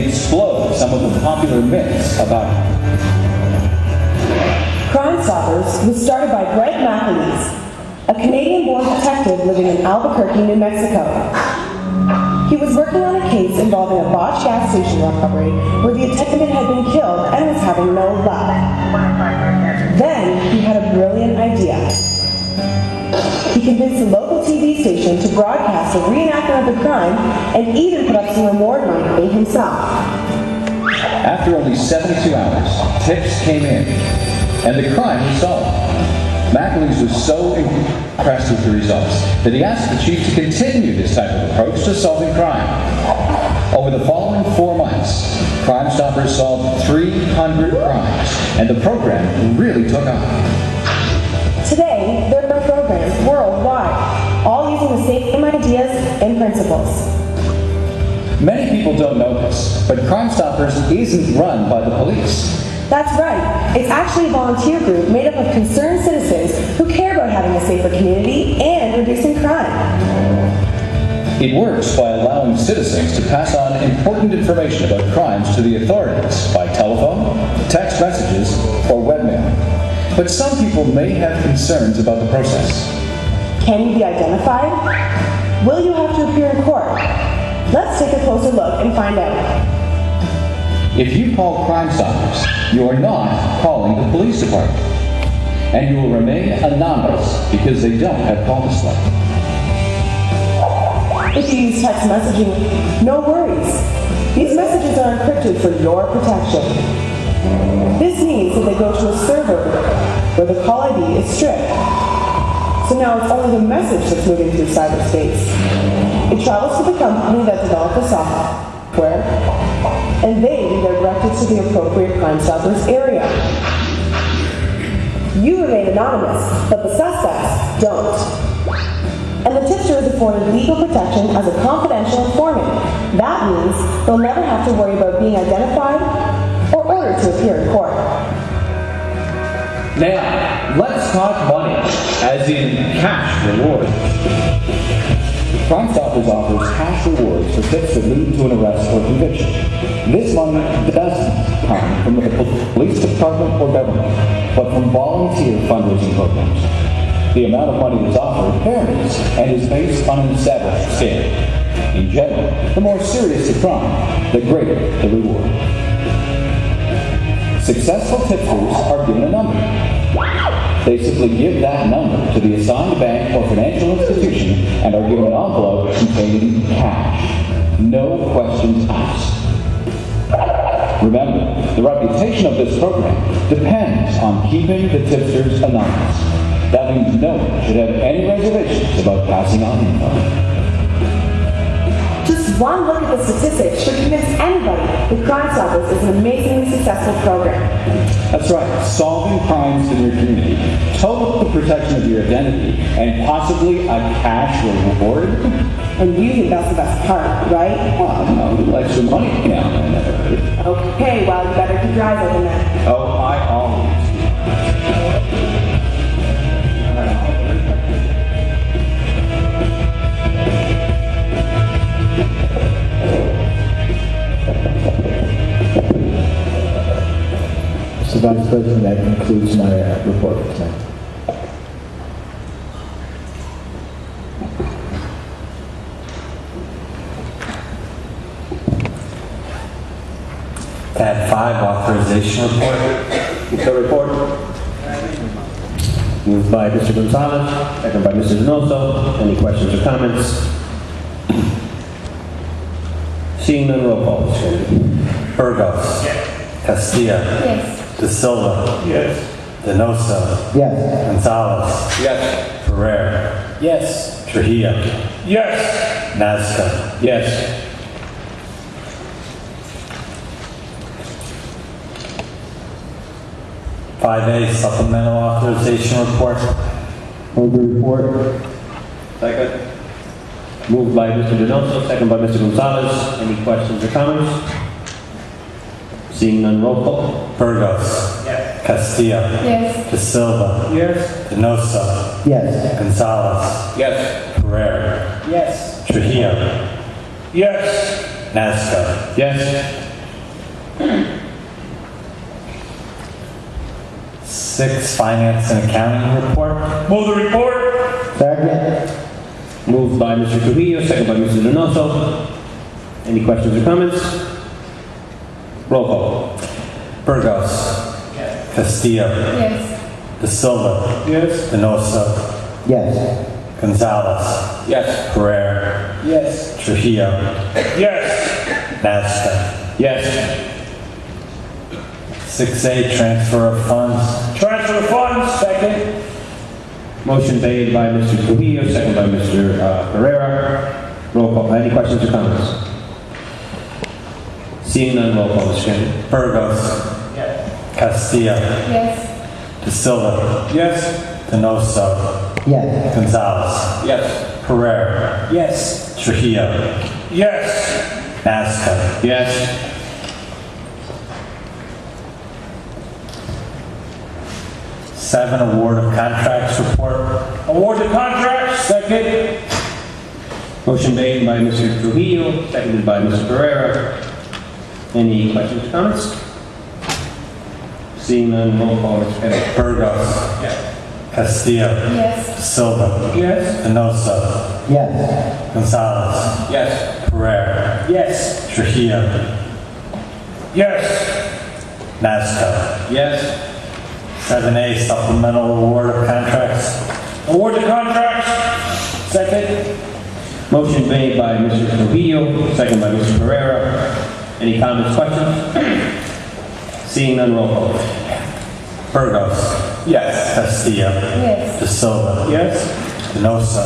explode some of the popular myths about him. Crime Stoppers was started by Greg McAleese, a Canadian-born detective living in Albuquerque, New Mexico. He was working on a case involving a botched gas station robbery where the attendant had been killed and was having no luck. Then he had a brilliant idea. He convinced a local TV station to broadcast a reenactment of the crime and even put up some reward money himself. After only 72 hours, tips came in, and the crime was solved. McAleese was so impressed with the results that he asked the chief to continue this type of approach to solving crime. Over the following 4 months, Crime Stoppers solved 300 crimes, and the program really took off. Today, there are programs worldwide, all using the same ideas and principles. Many people don't know this, but Crime Stoppers isn't run by the police. That's right. It's actually a volunteer group made up of concerned citizens who care about having a safer community and reducing crime. It works by allowing citizens to pass on important information about crimes to the authorities by telephone, text messages, or webmail. But some people may have concerns about the process. Can you be identified? Will you have to appear in court? Let's take a closer look and find out. If you call Crime Stoppers, you are not calling the police department. And you will remain anonymous because they don't have call display. If you use text messaging, no worries. These messages are encrypted for your protection. This means that they go to a server where the call ID is stripped. So now it's only the message that's moving through cyberspace. It travels to the company that developed the software, and they are directed to the appropriate Crime Stoppers area. You remain anonymous, but the suspects don't. And the tipster is afforded legal protection as a confidential informant. That means they'll never have to worry about being identified or ordered to appear in court. Now, let's talk money, as in cash reward. Crime Stoppers offers cash rewards for tips that lead to an arrest or conviction. This money doesn't come from the police department or government, but from volunteer fundraising programs. The amount of money that's offered varies and is based on an established standard. In general, the more serious the crime, the greater the reward. Successful tipsters are given a number. They simply give that number to the assigned bank or financial institution and are given an envelope containing cash. No questions asked. Remember, the reputation of this program depends on keeping the tipsters anonymous. That means no one should have any reservations about passing on info. Just one look at the statistics should convince anybody that Crime Stoppers is an amazingly successful program. That's right, solving crimes in your community, total protection of your identity, and possibly a cash reward. And you think that's the best part, right? Well, no, extra money now and then. Okay, well, you better keep your eyes open then. Oh, I always do. Mr. Vice President, that concludes my report for tonight. Tab 5, authorization report. The report. Moved by Mr. Gonzalez, second by Mr. Donoso. Any questions or comments? Seeing none, roll call. Burgos. Castilla. Yes. De Silva. Yes. Denosa. Yes. Gonzalez. Yes. Ferrer. Yes. Trujillo. Yes. Nazca. Yes. Five A, supplemental authorization report. Move the report. Second. Moved by Mr. Donoso, second by Mr. Gonzalez. Any questions or comments? Seeing none, roll call. Burgos. Yes. Castilla. Yes. De Silva. Yes. Denosa. Yes. Gonzalez. Yes. Ferrer. Yes. Trujillo. Yes. Nazca. Yes. 6, finance and accounting report. Move the report. Second. Moved by Mr. Trujillo, second by Mr. Donoso. Any questions or comments? Roll call. Burgos. Castillo. Yes. De Silva. Yes. Denoso. Yes. Gonzalez. Yes. Pereira. Yes. Trujillo. Yes. Nasca. Yes. 6A, transfer of funds. Transfer of funds. Second. Motion made by Mr. Trujillo, second by Mr. Pereira. Roll call. Any questions or comments? Seeing none, roll call, Mr. Chairman. Burgos. Castillo. Yes. De Silva. Yes. Denoso. Yes. Gonzalez. Yes. Pereira. Yes. Trujillo. Yes. Nasca. Yes. 7, award of contracts report. Award the contract. Second. Motion made by Mr. Trujillo, seconded by Mr. Pereira. Any questions or comments? Seeing none, roll call, Mr. Chairman. Burgos. Castillo. Yes. De Silva. Yes. Denoso. Yes. Gonzalez. Yes. Pereira. Yes. Trujillo. Yes. Nasca. Yes. 7A, supplemental award of contracts. Award the contracts. Second. Motion made by Mr. Trujillo, seconded by Mr. Pereira. Any comments, questions? Seeing none, roll call. Burgos. Yes. Castillo. Yes. De Silva. Yes. Denoso.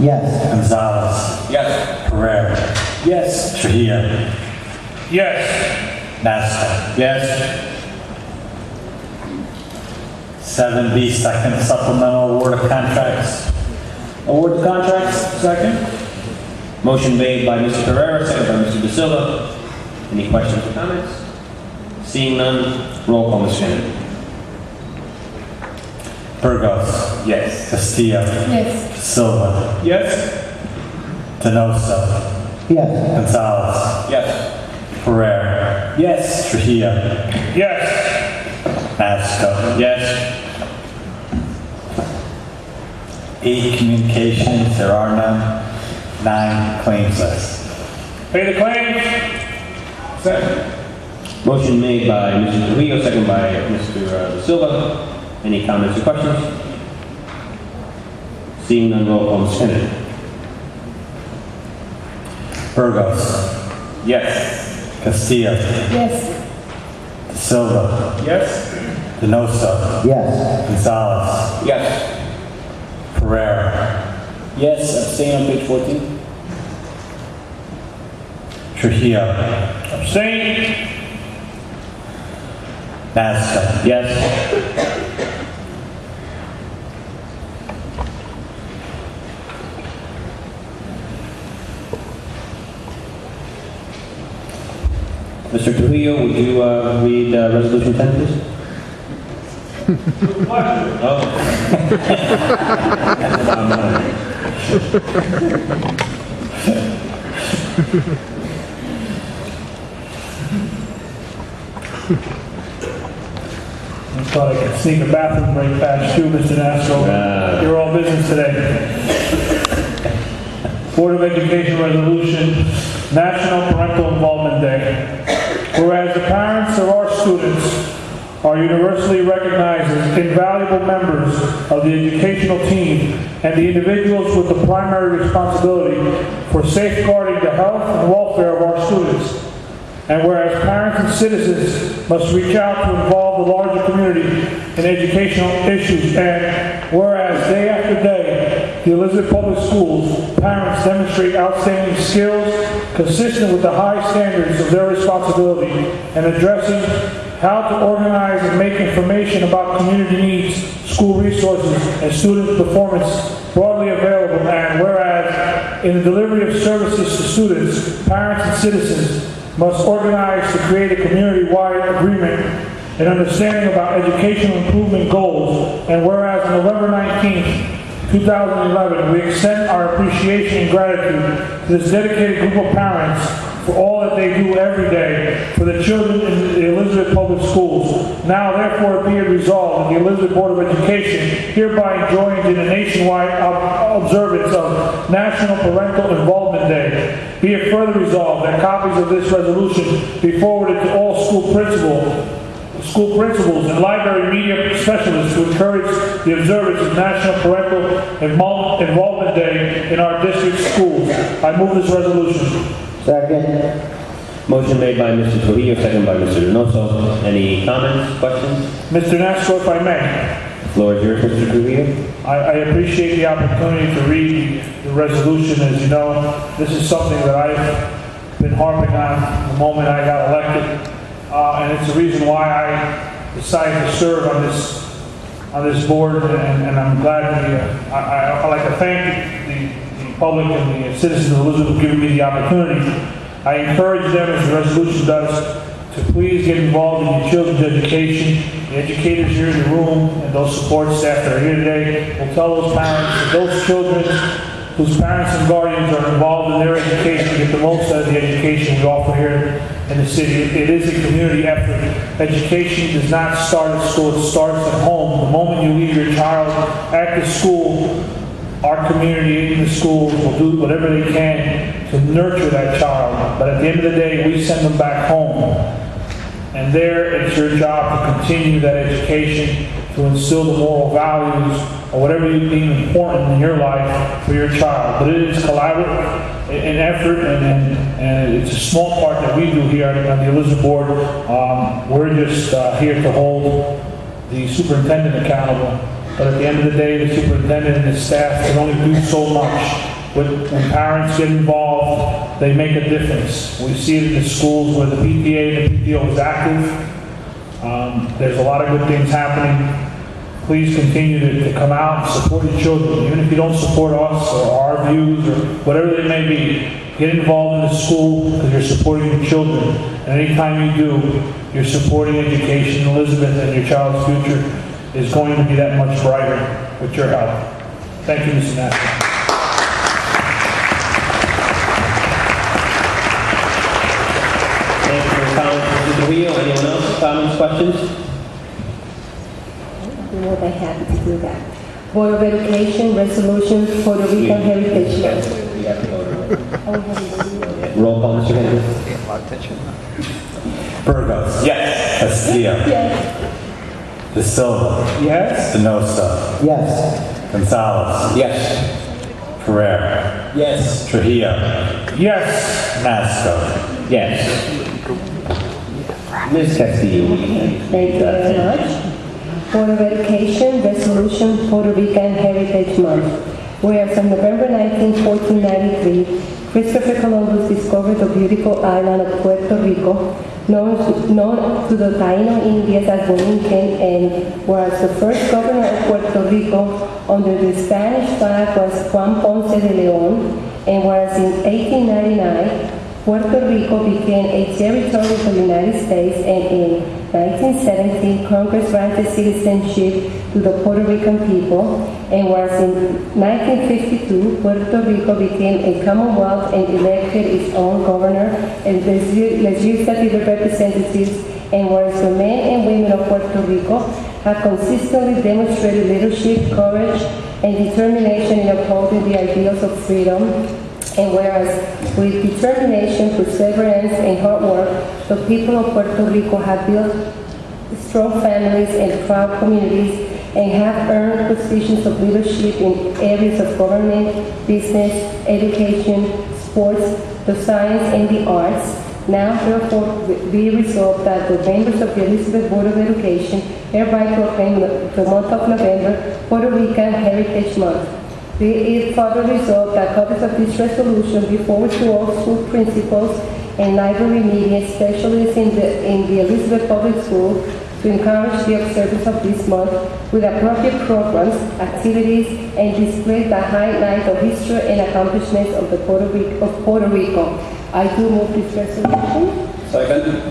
Yes. Gonzalez. Yes. Pereira. Yes. Trujillo. Yes. Nasca. Yes. 7B, second supplemental award of contracts. Award the contracts. Second. Motion made by Mr. Pereira, seconded by Mr. De Silva. Any questions or comments? Seeing none, roll call, Mr. Chairman. Burgos. Yes. Castillo. Yes. De Silva. Yes. Denoso. Yes. Gonzalez. Yes. Pereira. Yes. Trujillo. Yes. Nasca. Yes. 8, communications, there are none. 9, claims list. Pay the claims. Second. Motion made by Mr. Trujillo, seconded by Mr. De Silva. Any comments or questions? Seeing none, roll call, Mr. Chairman. Burgos. Yes. Castillo. Yes. De Silva. Yes. Denoso. Yes. Gonzalez. Yes. Pereira. Yes. Abstain on page 14. Trujillo. Abstain. Nasca. Yes. Mr. Trujillo, would you read Resolution 10, please? Oh. I thought I could sneak a bathroom break past you, Mr. Nasco. You're all business today. Board of Education Resolution, National Parental Involvement Day. Whereas the parents of our students are universally recognized as invaluable members of the educational team and the individuals with the primary responsibility for safeguarding the health and welfare of our students. And whereas parents and citizens must reach out to involve the larger community in educational issues, and whereas day after day, the Elizabeth Public Schools parents demonstrate outstanding skills consistent with the high standards of their responsibility in addressing how to organize and make information about community needs, school resources, and student performance broadly available, and whereas in the delivery of services to students, parents, and citizens must organize to create a community-wide agreement and understanding about educational improvement goals, and whereas on November 19th, 2011, we extend our appreciation and gratitude to this dedicated group of parents for all that they do every day for the children in the Elizabeth Public Schools. Now, therefore, be it resolved that the Elizabeth Board of Education hereby enjoins in a nationwide observance of National Parental Involvement Day. Be it further resolved that copies of this resolution be forwarded to all school principals and library media specialists to encourage the observance of National Parental Involvement Day in our district schools. I move this resolution. Second. Motion made by Mr. Trujillo, second by Mr. Donoso. Any comments, questions? Mr. Nastro, if I may, The floor is yours, Mr. Trujillo. I appreciate the opportunity to read the resolution. As you know, this is something that I've been harping on the moment I got elected, and it's the reason why I decided to serve on this board, and I'm glad I'd like to thank the public and the citizens of Elizabeth for giving me the opportunity. I encourage them, as the resolution does, to please get involved in your children's education. The educators here in the room and those support staff that are here today will tell those parents that those children whose parents and guardians are involved in their education get the most out of the education we offer here in the city. It is a community effort. Education does not start at school, it starts at home. The moment you leave your child at the school, our community in the schools will do whatever they can to nurture that child. But at the end of the day, we send them back home. And there, it's your job to continue that education, to instill the moral values, or whatever you deem important in your life for your child. But it is collaborative in effort, and it's a small part that we do here on the Elizabeth Board. We're just here to hold the superintendent accountable. But at the end of the day, the superintendent and his staff can only do so much. When parents get involved, they make a difference. We see it in the schools where the PTA and the PTO is active. There's a lot of good things happening. Please continue to come out and support your children. Even if you don't support us or our views or whatever they may be, get involved in the school because you're supporting your children. And anytime you do, you're supporting education in Elizabeth, and your child's future is going to be that much brighter with your help. Thank you, Mr. Nassar. Thank you for your comments, Mr. Trujillo. Anyone else? Comments, questions? I'm more than happy to do that. Board of Education Resolution Puerto Rican Heritage Month. We have to vote. Roll call, Mr. Kennedy. Burgos. Yes. Castillo. Yes. De Silva. Yes? Denosa. Yes. Gonzalez. Yes. Pereira. Yes. Trujillo. Yes. Nasco. Yes. Ms. Castillo. Thank you very much. Board of Education Resolution Puerto Rican Heritage Month. Whereas on November 19, 1493, Christopher Columbus discovered the beautiful island of Puerto Rico, known to the Taino Indians as Borinquen, and whereas the first governor of Puerto Rico under the Spanish flag was Juan Ponce de Leon, and whereas in 1899, Puerto Rico became a territory of the United States, and in 1917, Congress granted citizenship to the Puerto Rican people, and whereas in 1952, Puerto Rico became a Commonwealth and elected its own governor and legislative representatives, and whereas the men and women of Puerto Rico have consistently demonstrated leadership, courage, and determination in upholding the ideals of freedom. And whereas with determination, perseverance, and hard work, the people of Puerto Rico have built strong families and proud communities and have earned positions of leadership in areas of government, business, education, sports, the science, and the arts. Now, therefore, be resolved that the members of the Elizabeth Board of Education hereby proclaim the month of November Puerto Rican Heritage Month. Be it further resolved that copies of this resolution be forwarded to all school principals and library media specialists in the Elizabeth Public Schools to encourage the observance of this month with appropriate programs, activities, and display that highlight the history and accomplishments of Puerto Rico. I do move this resolution. Second.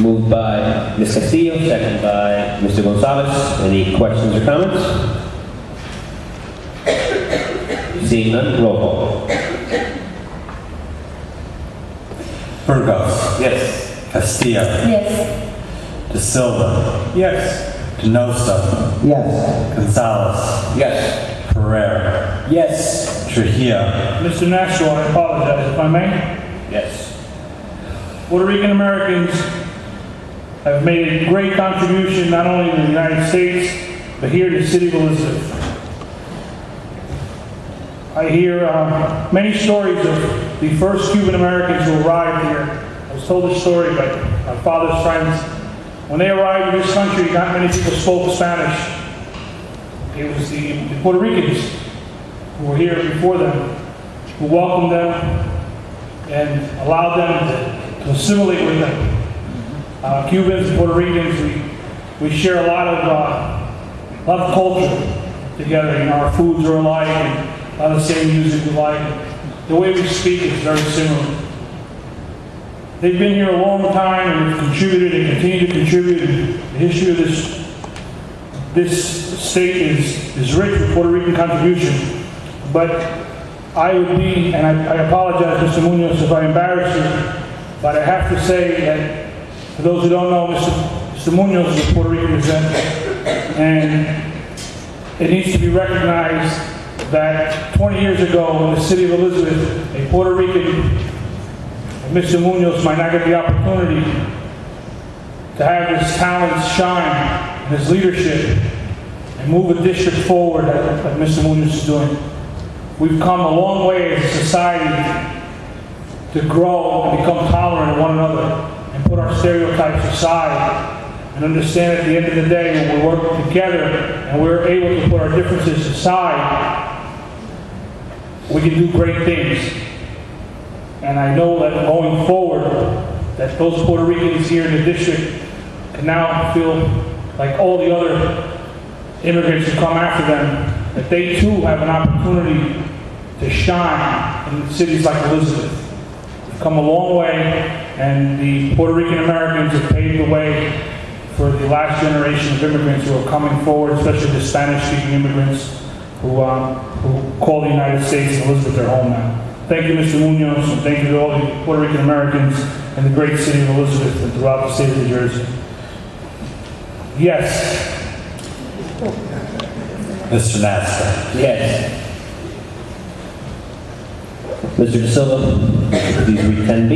Moved by Ms. Castillo, second by Mr. Gonzalez. Any questions or comments? Seeing none, roll call. Burgos. Yes. Castillo. Yes. De Silva. Yes. Denosa. Yes. Gonzalez. Yes. Pereira. Yes. Trujillo. Mr. Nashua, I apologize if I may. Yes. Puerto Rican Americans have made a great contribution not only in the United States, but here in the city of Elizabeth. I hear many stories of the first Cuban Americans who arrived here. I was told a story by my father's friends. When they arrived in this country, not many people spoke Spanish. It was the Puerto Ricans who were here before them, who welcomed them and allowed them to assimilate with them. Cubans and Puerto Ricans, we share a lot of culture together. You know, our foods are alike, and a lot of the same music we like. The way we speak is very similar. They've been here a long time and have contributed and continue to contribute. The history of this state is rich with Puerto Rican contribution. But I would be, and I apologize, Mr. Munoz, if I embarrass you, but I have to say that for those who don't know, Mr. Munoz is a Puerto Rican representative, and it needs to be recognized that 20 years ago in the city of Elizabeth, a Puerto Rican, Mr. Munoz, might not get the opportunity to have his talents shine and his leadership and move a district forward like Mr. Munoz is doing. We've come a long way as a society to grow and become tolerant of one another and put our stereotypes aside and understand at the end of the day when we work together and we're able to put our differences aside, we can do great things. And I know that going forward, that those Puerto Ricans here in the district can now feel like all the other immigrants who come after them, that they too have an opportunity to shine in cities like Elizabeth. We've come a long way, and the Puerto Rican Americans have paved the way for the last generation of immigrants who are coming forward, especially the Spanish-speaking immigrants who call the United States and Elizabeth their home now. Thank you, Mr. Munoz, and thank you to all the Puerto Rican Americans in the great city of Elizabeth and throughout the state of New Jersey. Yes. Mr. Nasta. Yes. Mr. De Silva, please read 10B.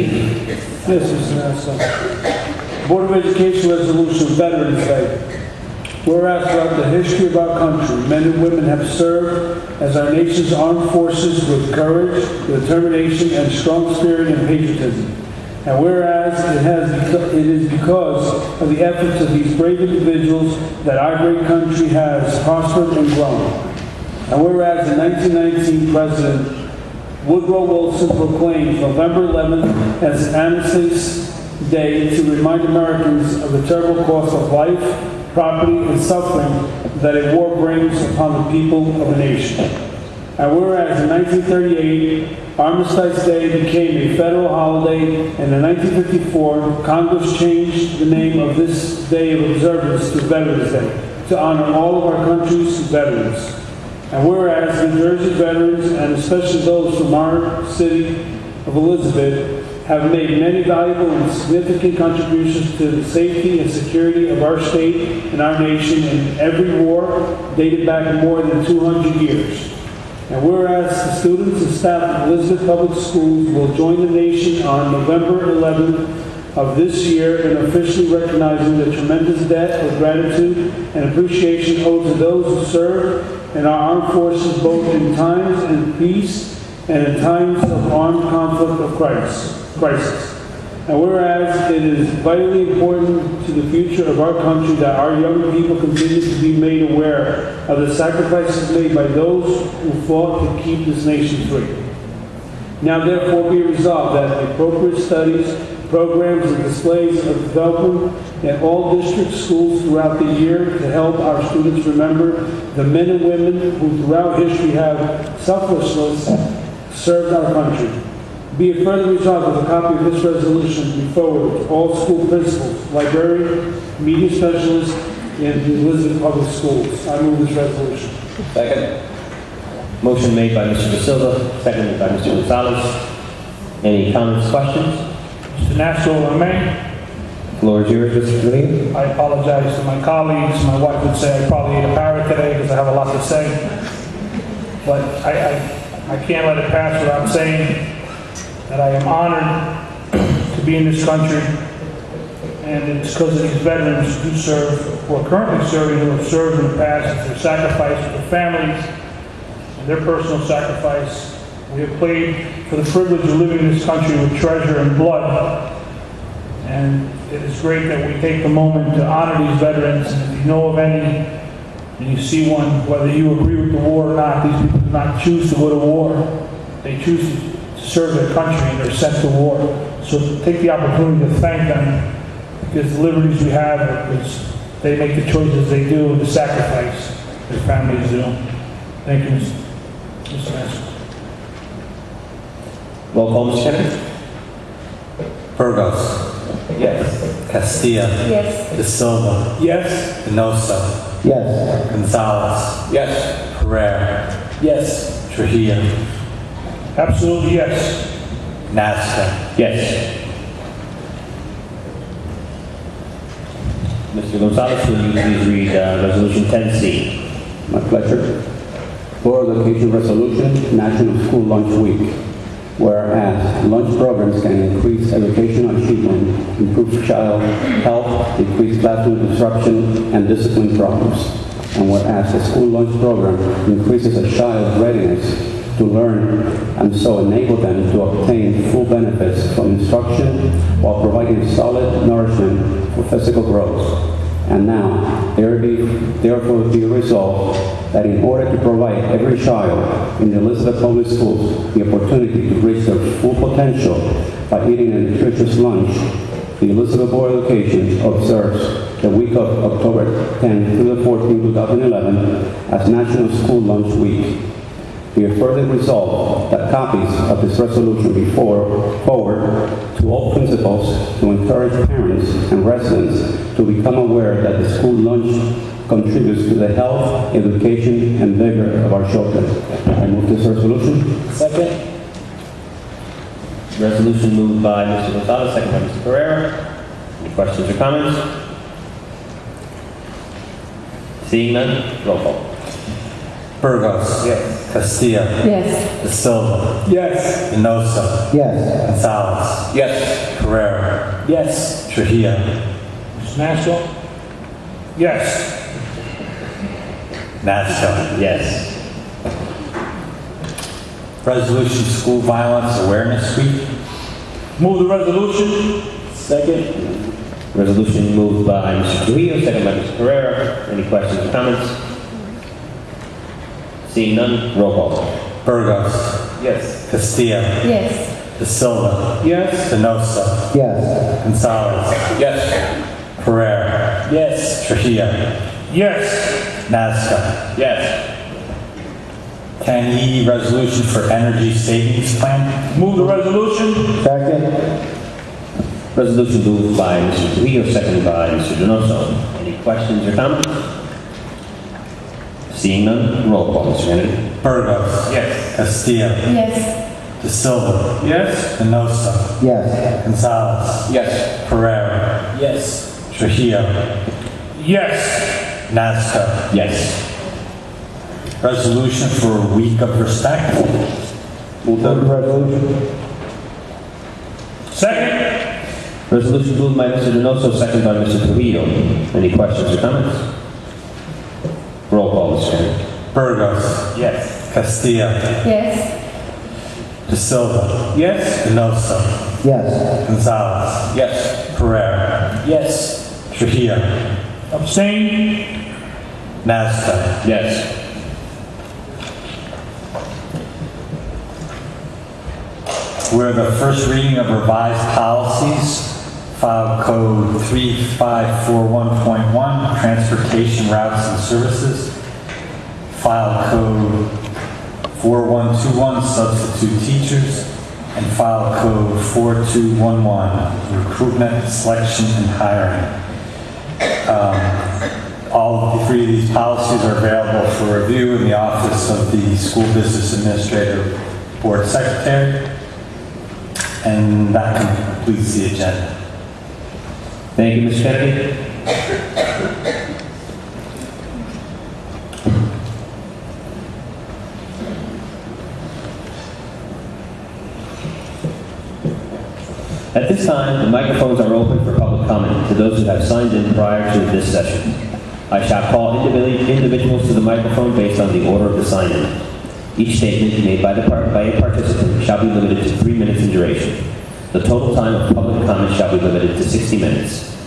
Yes, Mr. Nassau. Board of Education Resolution Veterans Day. Whereas throughout the history of our country, men and women have served as our nation's armed forces with courage, determination, and strong spirit and patriotism. And whereas it is because of the efforts of these brave individuals that our great country has prospered and grown. And whereas in 1919, President Woodrow Wilson proclaimed November 11th as an Armistice Day to remind Americans of the terrible cost of life, property, and suffering that a war brings upon the people of a nation. And whereas in 1938, Armistice Day became a federal holiday, and in 1954, Congress changed the name of this day of observance to Veterans Day, to honor all of our country's veterans. And whereas New Jersey veterans, and especially those from our city of Elizabeth, have made many valuable and significant contributions to the safety and security of our state and our nation in every war dated back more than 200 years. And whereas the students and staff of Elizabeth Public Schools will join the nation on November 11th of this year in officially recognizing the tremendous debt of gratitude and appreciation owed to those who serve in our armed forces both in times of peace and in times of armed conflict of crisis. And whereas it is vitally important to the future of our country that our young people continue to be made aware of the sacrifices made by those who fought to keep this nation free. Now therefore be resolved that appropriate studies, programs, and displays of development in all district schools throughout the year to help our students remember the men and women who throughout history have selflessly served our country. Be it further resolved that a copy of this resolution be forwarded to all school principals, librarians, media specialists in the Elizabeth Public Schools. I move this resolution. Second. Motion made by Mr. De Silva, seconded by Mr. Gonzalez. Any comments, questions? Mr. Nastro, if I may. Floor is yours, Mr. Trujillo. I apologize to my colleagues. My wife would say I probably ate a parrot today because I have a lot to say. But I can't let it pass without saying that I am honored to be in this country. And it's because of these veterans who serve, who are currently serving, who have served in the past, their sacrifice for their families, and their personal sacrifice. We have played for the privilege of living in this country with treasure and blood. And it is great that we take the moment to honor these veterans. And if you know of any, and you see one, whether you agree with the war or not, these people do not choose to go to war. They choose to serve their country and they're sent to war. So take the opportunity to thank them because the liberties we have are because they make the choices they do and the sacrifice their families do. Thank you, Mr. Master. Roll call, Mr. Kennedy. Burgos. Yes. Castilla. Yes. De Silva. Yes. Enosa. Yes. Gonzalez. Yes. Pereira. Yes. Trujillo. Absolutely yes. Nasca. Yes. Mr. Gonzalez, will you please read Resolution 10C? My pleasure. Board Education Resolution, National School Lunch Week. Whereas lunch programs can increase educational achievement, improve child health, decrease classroom disruption, and discipline problems. And whereas the school lunch program increases a child's readiness to learn and so enable them to obtain full benefits from instruction while providing solid nourishment for physical growth. And now, therefore be resolved that in order to provide every child in the Elizabeth Public Schools the opportunity to reach their full potential by eating a nutritious lunch, the Elizabeth Board of Education observes the week of October 10 through the 14th, 2011 as National School Lunch Week. Be it further resolved that copies of this resolution be forwarded to all principals to encourage parents and residents to become aware that the school lunch contributes to the health, education, and vigor of our children. I move this resolution. Second. Resolution moved by Mr. Gonzalez, second by Mr. Pereira. Any questions or comments? Seeing none, roll call. Burgos. Yes. Castilla. Yes. De Silva. Yes. Enosa. Yes. Gonzalez. Yes. Pereira. Yes. Trujillo. Mr. Nastro? Yes. Nasca. Yes. Resolution School Violence Awareness Week. Move the resolution. Second. Resolution moved by Mr. Trujillo, second by Mr. Pereira. Any questions or comments? Seeing none, roll call. Burgos. Yes. Castilla. Yes. De Silva. Yes. Enosa. Yes. Gonzalez. Yes. Pereira. Yes. Trujillo. Yes. Nasca. Yes. 10E, Resolution for Energy Savings Plan. Move the resolution. Second. Resolution moved by Mr. Trujillo, seconded by Mr. Donoso. Any questions or comments? Seeing none, roll call, Mr. Kennedy. Burgos. Yes. Castilla. Yes. De Silva. Yes. Enosa. Yes. Gonzalez. Yes. Pereira. Yes. Trujillo. Yes. Nasca. Yes. Resolution for a Week of Respect. Move the resolution. Second. Resolution moved by Mr. Donoso, seconded by Mr. Trujillo. Any questions or comments? Roll call, Mr. Kennedy. Burgos. Yes. Castilla. Yes. De Silva. Yes. Enosa. Yes. Gonzalez. Yes. Pereira. Yes. Trujillo. Abstain. Nasca. Yes. We're the first reading of revised policies, file code 3541.1, transportation routes and services, file code 4121, substitute teachers, and file code 4211, recruitment, selection, and hiring. All three of these policies are available for review in the office of the School Business Administrator Board Secretary. And that completes the agenda. Thank you, Mr. Kennedy. At this time, the microphones are open for public comment to those who have signed in prior to this session. I shall call individuals to the microphone based on the order of the sign-in. Each statement made by a participant shall be limited to 3 minutes in duration. The total time of public comment shall be limited to 60 minutes.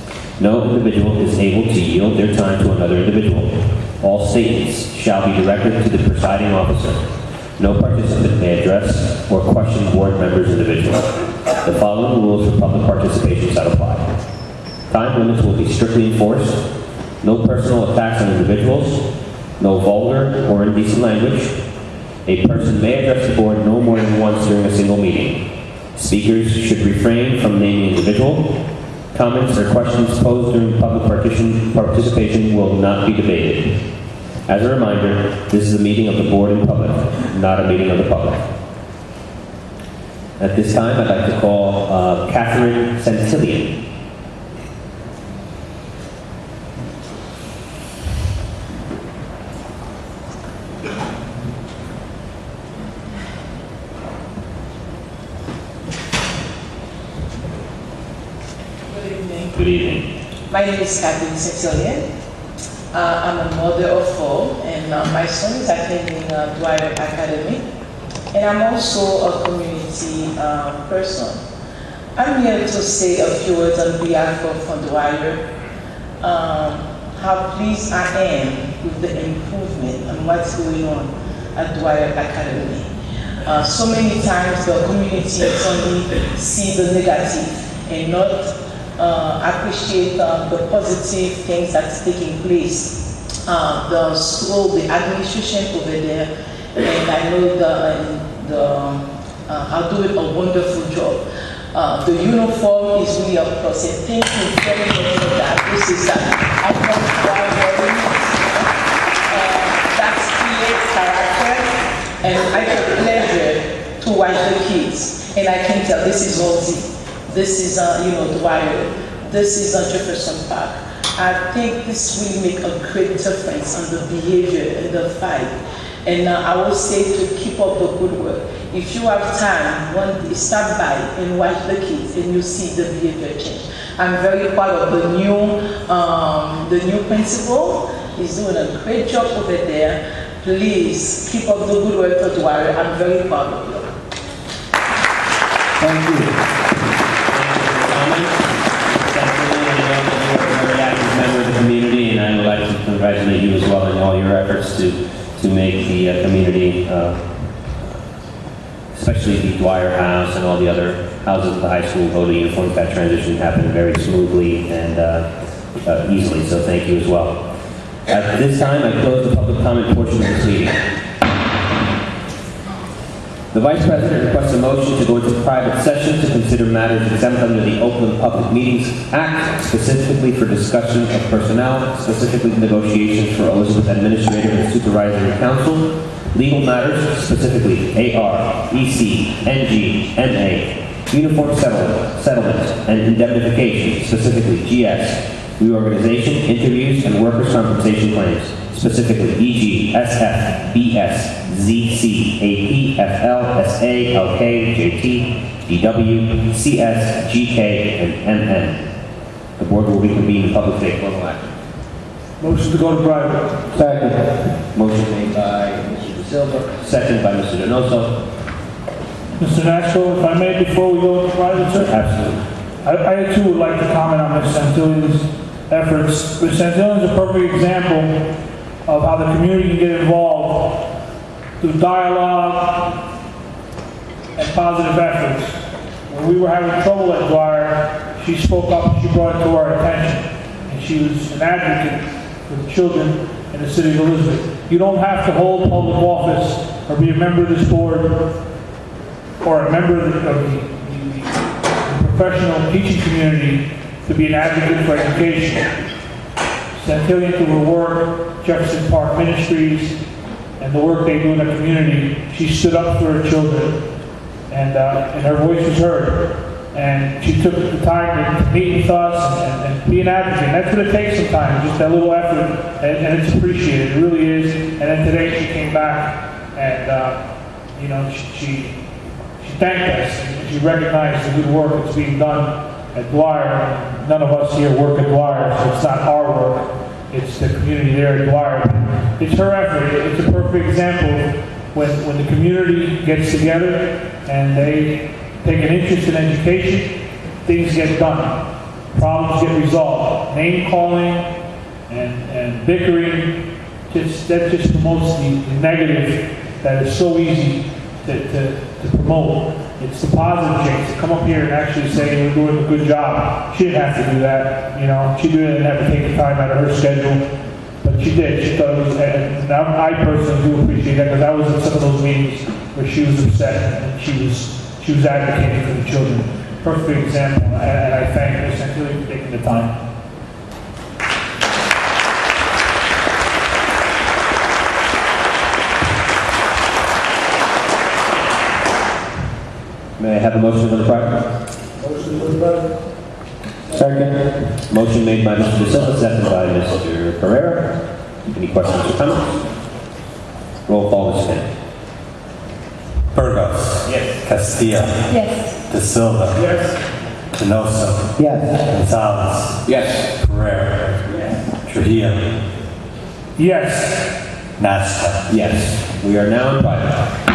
No individual is able to yield their time to another individual. All statements shall be directed to the presiding officer. No participant may address or question board members individually. The following rules for public participation shall apply. Time limits will be strictly enforced. No personal attacks on individuals. No vulgar or indecent language. A person may address the board no more than once during a single meeting. Speakers should refrain from naming individual. Comments or questions posed during public participation will not be debated. As a reminder, this is a meeting of the board in public, not a meeting of the public. At this time, I'd like to call Catherine Centillion. Good evening. My name is Catherine Centillion. I'm a mother of 4, and my son is attending Dwyer Academy. And I'm also a community person. I'm here to say a few words on behalf of Dwyer. How pleased I am with the improvement and what's going on at Dwyer Academy. So many times the community only see the negative and not appreciate the positive things that's taking place. The school, the administration over there, and I know are doing a wonderful job. The uniform is really a plus, and thank you very much for that. This is I come that creates character, and I have a pleasure to watch the kids, and I can tell this is Rosie. This is, Dwyer. This is Jefferson Park. I think this will make a great difference on the behavior and the fight. And I will say to keep up the good work. If you have time, one day, stop by and watch the kids and you see the behavior change. I'm very proud of the new principal. He's doing a great job over there. Please keep up the good work for Dwyer. I'm very proud of you. Thank you. Member of the community, and I would like to congratulate you as well in all your efforts to make the community, especially the Dwyer House and all the other houses of the high school voting uniforms, that transition happened very smoothly and easily, so thank you as well. At this time, I close the public comment portion of this meeting. The Vice President requests a motion to go into private session to consider matters exempt under the Oakland Public Meetings Act, specifically for discussion of personnel, specifically negotiations for Elizabeth Administrative and Supervisory Council, legal matters, specifically AR, EC, NG, MA, uniform settlement, and indemnification, specifically GS, reorganization, interviews, and workers' compensation claims, specifically EG, SF, BS, ZC, AP, FL, SA, LK, JT, DW, CS, GK, and MN. The board will reconvene in public today. Formal action. Motion to go to private. Second. Motion made by Mr. De Silva, second by Mr. Donoso. Mr. Nashville, if I may, before we go into private, sir? Absolutely. I too would like to comment on Ms. Santillion's efforts. Ms. Santillion is a perfect example of how the community can get involved through dialogue and positive efforts. When we were having trouble at Dwyer, she spoke up and she brought it to our attention. And she was an advocate for the children in the city of Elizabeth. You don't have to hold public office or be a member of this board or a member of the professional teaching community to be an advocate for education. Santillion, through her work, Jefferson Park Ministries, and the work they do in the community, she stood up for her children. and her voice was heard. And she took the time to meet with us and be an advocate. And that's what it takes sometimes, just that little effort, and it's appreciated, it really is. And then today she came back and, you know, she thanked us, and she recognized the good work that's being done at Dwyer. None of us here work at Dwyer, so it's not our work, it's the community there at Dwyer. It's her effort. It's a perfect example when the community gets together and they take an interest in education, things get done. Problems get resolved. Name calling and bickering, that just promotes the negative that is so easy to promote. It's the positive change. To come up here and actually say we're doing a good job. She didn't have to do that, you know. She didn't have to take the time out of her schedule, but she did. She thought it was, and I personally do appreciate that because I was in some of those meetings where she was upset and she was advocating for the children. Perfect example, and I thank her essentially for taking the time. May I have a motion for the private? Motion for the private. Second. Motion made by Mr. De Silva, seconded by Mr. Pereira. Any questions or comments? Roll call, Ms. Finn. Burgos. Yes. Castillo. Yes. De Silva. Yes. Canosa. Yes. Gonzalez. Yes. Pereira. Yes. Trujillo. Yes. Nasca. Yes. We are now in private.